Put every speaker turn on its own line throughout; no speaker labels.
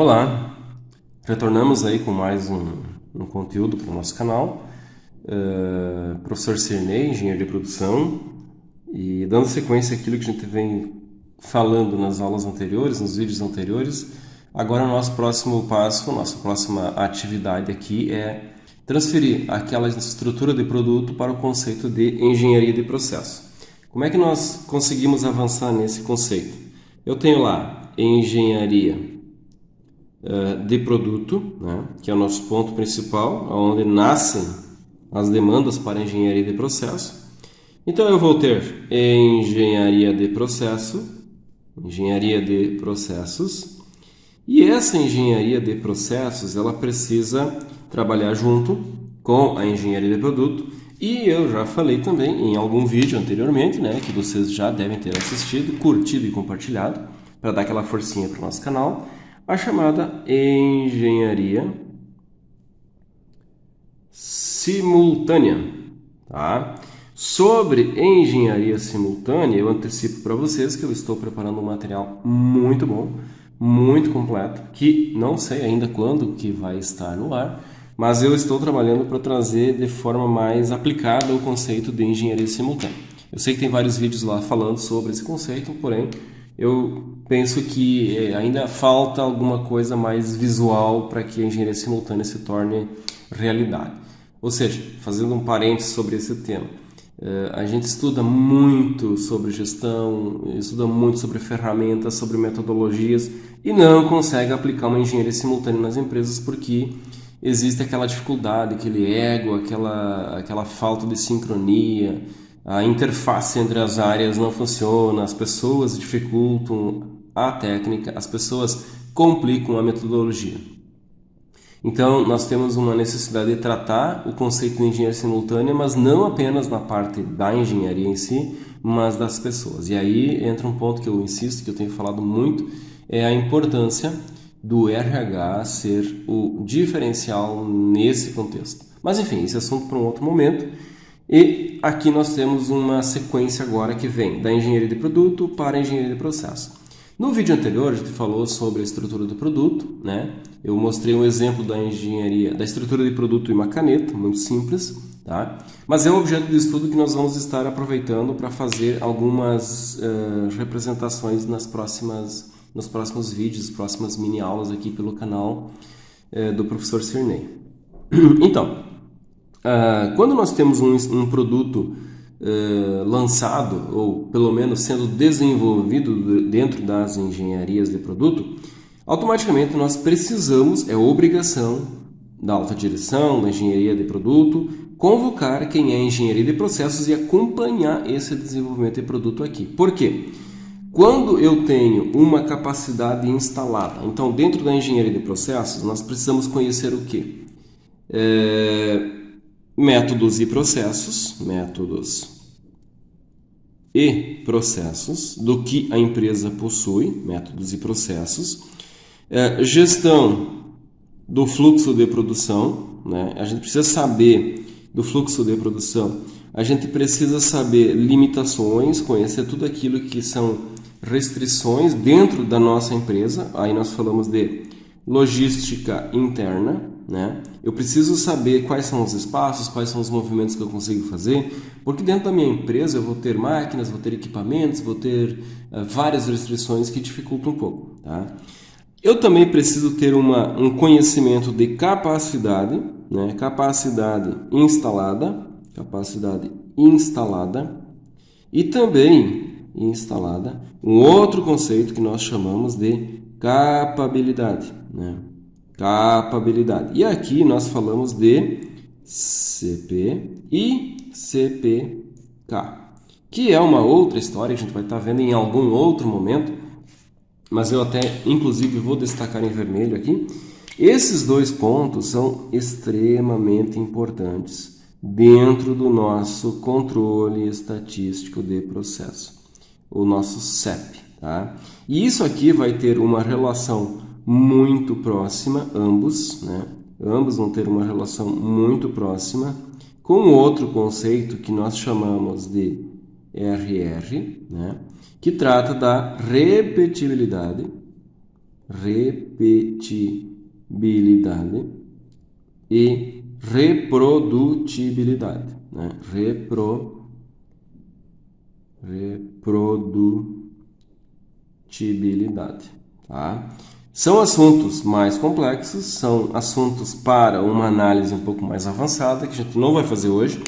Olá, retornamos aí com mais um conteúdo para o nosso canal. Professor Cirnei, engenheiro de produção, e dando sequência àquilo que a gente vem falando nas aulas anteriores, nos vídeos anteriores, agora o nosso próximo passo, nossa próxima atividade aqui é transferir aquela estrutura de produto para o conceito de engenharia de processo. Como é que nós conseguimos avançar nesse conceito? Eu tenho lá engenharia de produto, né, que é o nosso ponto principal, onde nascem as demandas para engenharia de processo. Então eu vou ter engenharia de processos, e essa engenharia de processos ela precisa trabalhar junto com a engenharia de produto. E eu já falei também em algum vídeo anteriormente, né, que vocês já devem ter assistido, curtido e compartilhado, para dar aquela forcinha para o nosso canal, a chamada engenharia simultânea. Tá? Sobre engenharia simultânea, eu antecipo para vocês que eu estou preparando um material muito bom, muito completo, que não sei ainda quando que vai estar no ar, mas eu estou trabalhando para trazer de forma mais aplicada o conceito de engenharia simultânea. Eu sei que tem vários vídeos lá falando sobre esse conceito, porém eu penso que ainda falta alguma coisa mais visual para que a engenharia simultânea se torne realidade. Ou seja, fazendo um parênteses sobre esse tema, a gente estuda muito sobre gestão, estuda muito sobre ferramentas, sobre metodologias e não consegue aplicar uma engenharia simultânea nas empresas porque existe aquela dificuldade, aquele ego, aquela falta de sincronia, a interface entre as áreas não funciona, as pessoas dificultam a técnica, as pessoas complicam a metodologia. Então, nós temos uma necessidade de tratar o conceito de engenharia simultânea, mas não apenas na parte da engenharia em si, mas das pessoas. E aí entra um ponto que eu insisto, que eu tenho falado muito, é a importância do RH ser o diferencial nesse contexto. Mas enfim, esse assunto para um outro momento. E aqui nós temos uma sequência agora que vem da engenharia de produto para a engenharia de processo. No vídeo anterior a gente falou sobre a estrutura do produto, né? Eu mostrei um exemplo da engenharia, da estrutura de produto em uma caneta, muito simples, tá? Mas é um objeto de estudo que nós vamos estar aproveitando para fazer algumas representações nos próximos vídeos, próximas mini aulas aqui pelo canal do professor Cirnei. Então, quando nós temos um produto lançado, ou pelo menos sendo desenvolvido dentro das engenharias de produto, automaticamente nós precisamos, é obrigação da alta direção, da engenharia de produto, convocar quem é engenharia de processos e acompanhar esse desenvolvimento de produto aqui. Por quê? Quando eu tenho uma capacidade instalada, então dentro da engenharia de processos nós precisamos conhecer o quê? Métodos e processos do que a empresa possui, métodos e processos, gestão do fluxo de produção, né? A gente precisa saber do fluxo de produção, a gente precisa saber limitações, conhecer tudo aquilo que são restrições dentro da nossa empresa, aí nós falamos de logística interna, né? Eu preciso saber quais são os espaços, quais são os movimentos que eu consigo fazer, porque dentro da minha empresa eu vou ter máquinas, vou ter equipamentos, vou ter várias restrições que dificultam um pouco. Tá? Eu também preciso ter um conhecimento de capacidade, né? Capacidade instalada e também instalada um outro conceito que nós chamamos de capabilidade, né? Capabilidade. E aqui nós falamos de CP e CPK, que é uma outra história que a gente vai estar vendo em algum outro momento, mas eu até inclusive vou destacar em vermelho aqui. Esses dois pontos são extremamente importantes dentro do nosso controle estatístico de processo, o nosso CEP. Tá? E isso aqui vai ter uma relação muito próxima, ambos vão ter uma relação muito próxima com outro conceito que nós chamamos de RR, né? Que trata da repetibilidade repetibilidade e reprodutibilidade, né? Reprodutibilidade, tá? São assuntos mais complexos, são assuntos para uma análise um pouco mais avançada, que a gente não vai fazer hoje,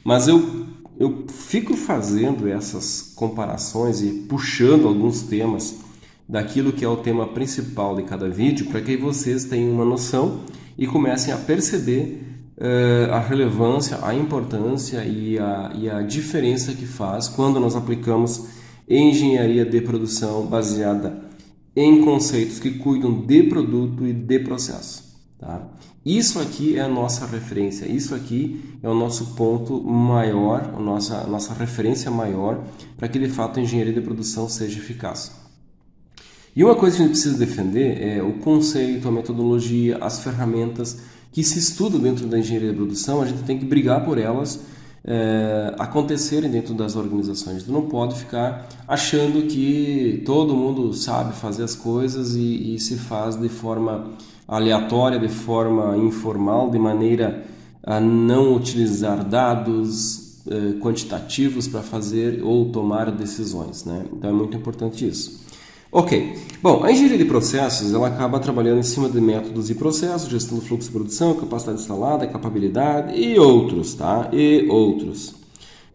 mas eu fico fazendo essas comparações e puxando alguns temas daquilo que é o tema principal de cada vídeo, para que vocês tenham uma noção e comecem a perceber a relevância, a importância e a diferença que faz quando nós aplicamos engenharia de produção baseada em conceitos que cuidam de produto e de processo. Tá? Isso aqui é a nossa referência, isso aqui é o nosso ponto maior, a nossa referência maior para que de fato a engenharia de produção seja eficaz. E uma coisa que a gente precisa defender é o conceito, a metodologia, as ferramentas que se estudam dentro da engenharia de produção. A gente tem que brigar por elas acontecerem dentro das organizações. A gente não pode ficar achando que todo mundo sabe fazer as coisas e se faz de forma aleatória, de forma informal, de maneira a não utilizar dados quantitativos para fazer ou tomar decisões, né? Então é muito importante isso. Ok, bom, a engenharia de processos ela acaba trabalhando em cima de métodos e processos, gestão do fluxo de produção, capacidade instalada, capabilidade e outros, tá? E outros.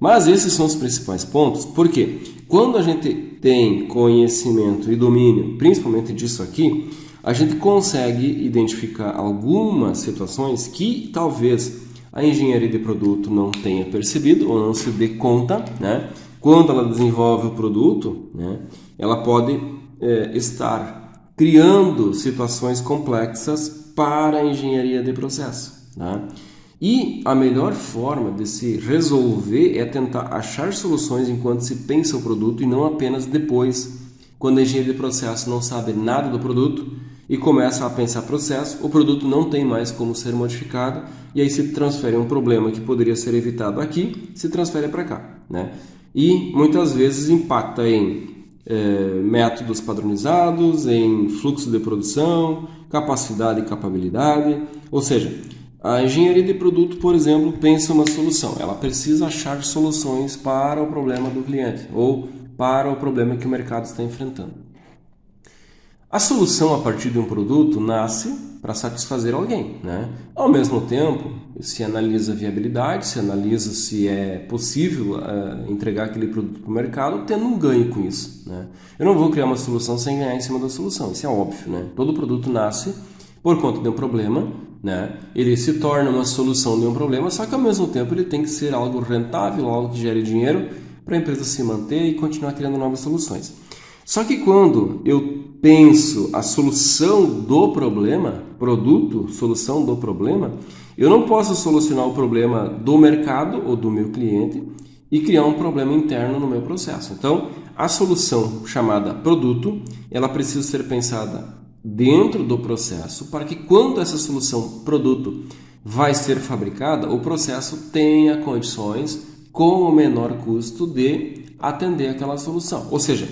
Mas esses são os principais pontos, porque quando a gente tem conhecimento e domínio, principalmente disso aqui, a gente consegue identificar algumas situações que talvez a engenharia de produto não tenha percebido ou não se dê conta, né? Quando ela desenvolve o produto, né? Ela pode estar criando situações complexas para a engenharia de processo, né? E a melhor forma de se resolver é tentar achar soluções enquanto se pensa o produto e não apenas depois, quando a engenharia de processo não sabe nada do produto e começa a pensar processo, o produto não tem mais como ser modificado e aí se transfere um problema que poderia ser evitado aqui, se transfere para cá, né? E muitas vezes impacta em métodos padronizados, em fluxo de produção, capacidade e capabilidade. Ou seja, a engenharia de produto, por exemplo, pensa uma solução. Ela precisa achar soluções para o problema do cliente ou para o problema que o mercado está enfrentando. A solução a partir de um produto nasce para satisfazer alguém, né? Ao mesmo tempo, se analisa a viabilidade, se analisa se é possível entregar aquele produto para o mercado, tendo um ganho com isso, né? Eu não vou criar uma solução sem ganhar em cima da solução, isso é óbvio, né? Todo produto nasce por conta de um problema, né? Ele se torna uma solução de um problema, só que ao mesmo tempo ele tem que ser algo rentável, algo que gere dinheiro para a empresa se manter e continuar criando novas soluções. Só que quando eu penso a solução do problema, produto, solução do problema, eu não posso solucionar o problema do mercado ou do meu cliente e criar um problema interno no meu processo. Então, a solução chamada produto, ela precisa ser pensada dentro do processo para que quando essa solução produto vai ser fabricada, o processo tenha condições com o menor custo de atender aquela solução. Ou seja,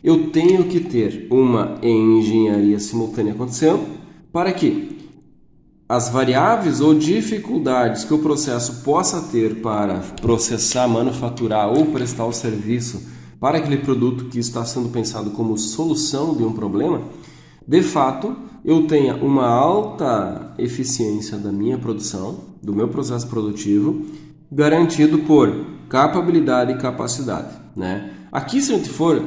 eu tenho que ter uma engenharia simultânea acontecendo para que as variáveis ou dificuldades que o processo possa ter para processar, manufaturar ou prestar o serviço para aquele produto que está sendo pensado como solução de um problema, de fato, eu tenha uma alta eficiência da minha produção, do meu processo produtivo, garantido por capabilidade e capacidade, né? Aqui, se a gente for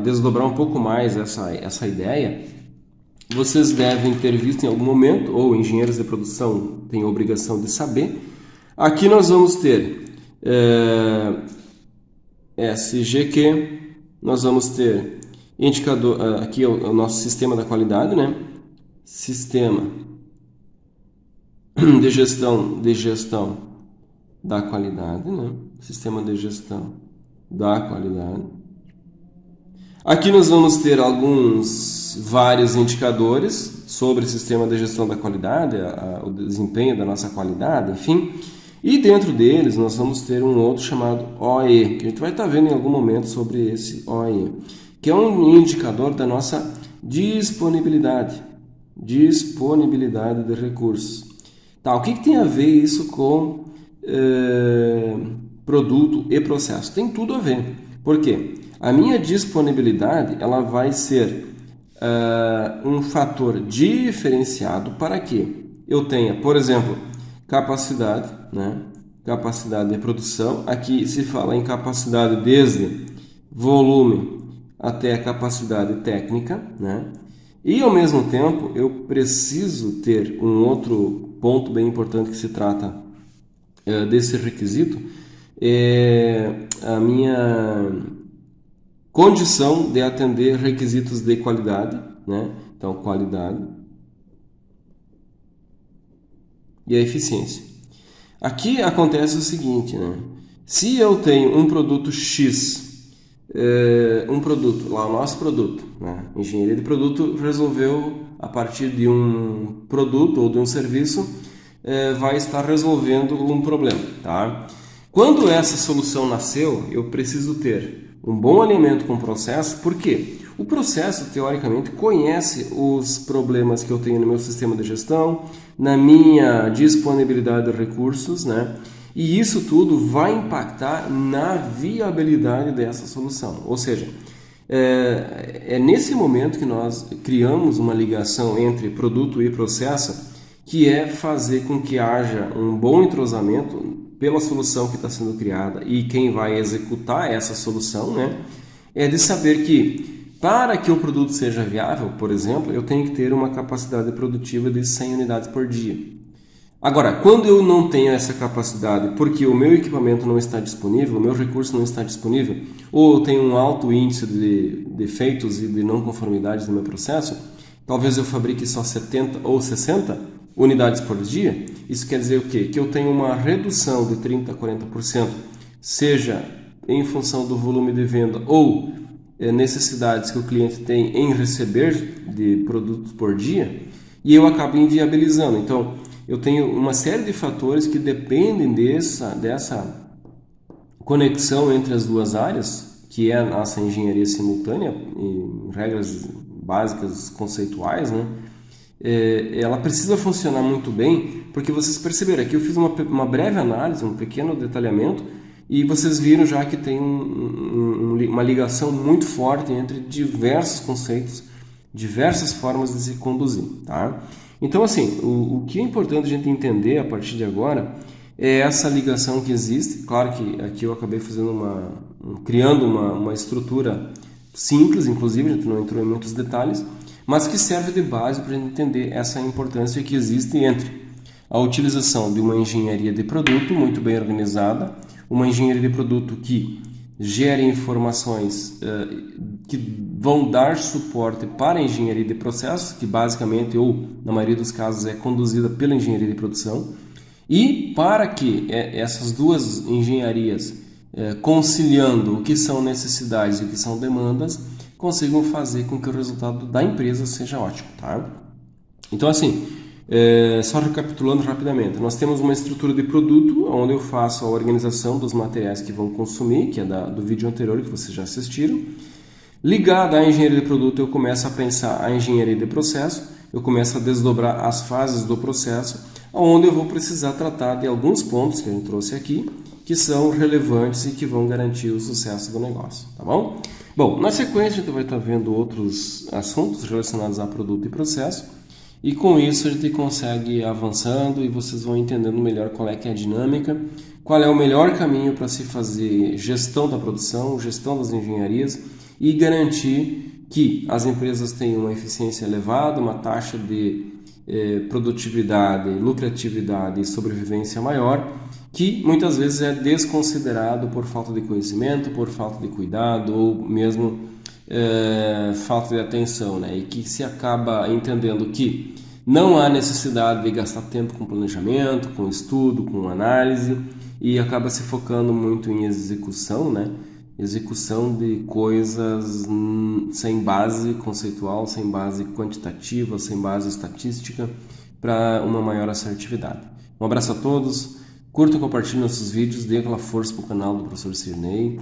desdobrar um pouco mais essa ideia, vocês devem ter visto em algum momento, ou engenheiros de produção têm a obrigação de saber. Aqui nós vamos ter SGQ, nós vamos ter indicador, aqui é o nosso sistema da qualidade, né? Sistema de gestão da qualidade, né? Sistema de gestão da qualidade. Aqui nós vamos ter vários indicadores sobre o sistema de gestão da qualidade, o desempenho da nossa qualidade, enfim. E dentro deles nós vamos ter um outro chamado OE, que a gente vai estar vendo em algum momento sobre esse OE, que é um indicador da nossa Disponibilidade. Disponibilidade de recursos. Tá, o que tem a ver isso com produto e processo? Tem tudo a ver. Por quê? A minha disponibilidade ela vai ser um fator diferenciado para que eu tenha, por exemplo, capacidade, né? Capacidade de produção. Aqui se fala em capacidade desde volume até a capacidade técnica, né? E ao mesmo tempo eu preciso ter um outro ponto bem importante que se trata desse requisito, é a minha condição de atender requisitos de qualidade, né? Então, qualidade e a eficiência. Aqui acontece o seguinte, né? Se eu tenho um produto X, um produto, lá o nosso produto, né? Engenharia de produto resolveu, a partir de um produto ou de um serviço, vai estar resolvendo um problema, tá? Quando essa solução nasceu, eu preciso ter um bom alinhamento com o processo, porque o processo, teoricamente, conhece os problemas que eu tenho no meu sistema de gestão, na minha disponibilidade de recursos, né? E isso tudo vai impactar na viabilidade dessa solução. Ou seja, é nesse momento que nós criamos uma ligação entre produto e processo, que é fazer com que haja um bom entrosamento pela solução que está sendo criada e quem vai executar essa solução, né? É de saber que para que o produto seja viável, por exemplo, eu tenho que ter uma capacidade produtiva de 100 unidades por dia. Agora, quando eu não tenho essa capacidade porque o meu equipamento não está disponível, o meu recurso não está disponível, ou eu tenho um alto índice de defeitos e de não conformidades no meu processo, talvez eu fabrique só 70 ou 60 unidades por dia. Isso quer dizer o quê? Que eu tenho uma redução de 30% a 40%, seja em função do volume de venda ou necessidades que o cliente tem em receber de produtos por dia, e eu acabo inviabilizando. Então, eu tenho uma série de fatores que dependem dessa conexão entre as duas áreas, que é a nossa engenharia simultânea, em regras básicas conceituais, né? Ela precisa funcionar muito bem, porque vocês perceberam aqui, eu fiz uma breve análise, um pequeno detalhamento, e vocês viram já que tem uma ligação muito forte entre diversos conceitos, diversas formas de se conduzir, tá? Então, assim, o que é importante a gente entender a partir de agora é essa ligação que existe. Claro que aqui eu acabei fazendo criando uma estrutura simples, inclusive, a gente não entrou em muitos detalhes, mas que serve de base para a gente entender essa importância que existe entre a utilização de uma engenharia de produto muito bem organizada, uma engenharia de produto que gere informações que vão dar suporte para a engenharia de processos, que basicamente, ou na maioria dos casos, é conduzida pela engenharia de produção, e para que essas duas engenharias, conciliando o que são necessidades e o que são demandas, consigam fazer com que o resultado da empresa seja ótimo, tá? Então, assim, só recapitulando rapidamente, nós temos uma estrutura de produto onde eu faço a organização dos materiais que vão consumir, que é do vídeo anterior que vocês já assistiram. Ligada à engenharia de produto, eu começo a pensar a engenharia de processo, eu começo a desdobrar as fases do processo, onde eu vou precisar tratar de alguns pontos que a gente trouxe aqui, que são relevantes e que vão garantir o sucesso do negócio, tá bom? Bom, na sequência a gente vai estar vendo outros assuntos relacionados a produto e processo, e com isso a gente consegue ir avançando e vocês vão entendendo melhor qual é que é a dinâmica, qual é o melhor caminho para se fazer gestão da produção, gestão das engenharias e garantir que as empresas tenham uma eficiência elevada, uma taxa de produtividade, lucratividade e sobrevivência maior, que muitas vezes é desconsiderado por falta de conhecimento, por falta de cuidado ou mesmo falta de atenção, né? E que se acaba entendendo que não há necessidade de gastar tempo com planejamento, com estudo, com análise, e acaba se focando muito em execução, né? Execução de coisas sem base conceitual, sem base quantitativa, sem base estatística, para uma maior assertividade. Um abraço a todos, curtam e compartilhem nossos vídeos, dê aquela força para o canal do professor Cirnei.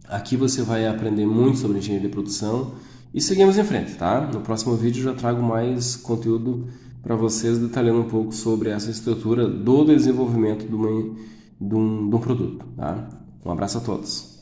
Aqui você vai aprender muito sobre engenharia de produção E seguimos em frente, tá? No próximo vídeo eu já trago mais conteúdo para vocês detalhando um pouco sobre essa estrutura do desenvolvimento de um produto, tá? Um abraço a todos.